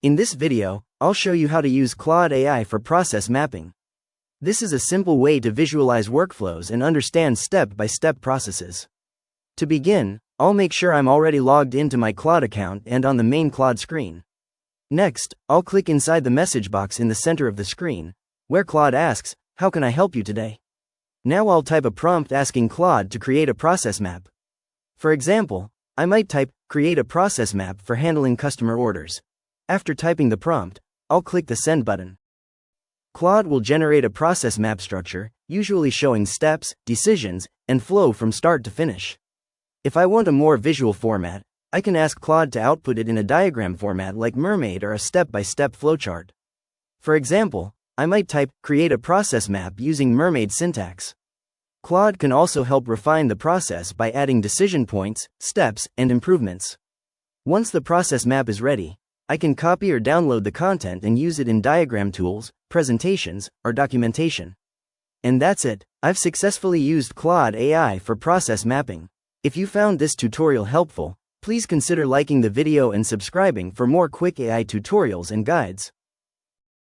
In this video, I'll show you how to use Claude AI for process mapping. This is a simple way to visualize workflows and understand step-by-step processes. To begin, I'll make sure I'm already logged into my Claude account and on the main Claude screen. Next, I'll click inside the message box in the center of the screen, where Claude asks, "How can I help you today?" Now I'll type a prompt asking Claude to create a process map. For example, I might type, "Create a process map for handling customer orders." After typing the prompt, I'll click the Send button. Claude will generate a process map structure, usually showing steps, decisions, and flow from start to finish. If I want a more visual format, I can ask Claude to output it in a diagram format like Mermaid or a step-by-step flowchart. For example, I might type, "Create a process map using Mermaid syntax." Claude can also help refine the process by adding decision points, steps, and improvements. Once the process map is ready, I can copy or download the content and use it in diagram tools, presentations, or documentation. And that's it. I've successfully used Claude AI for process mapping. If you found this tutorial helpful, please consider liking the video and subscribing for more quick AI tutorials and guides.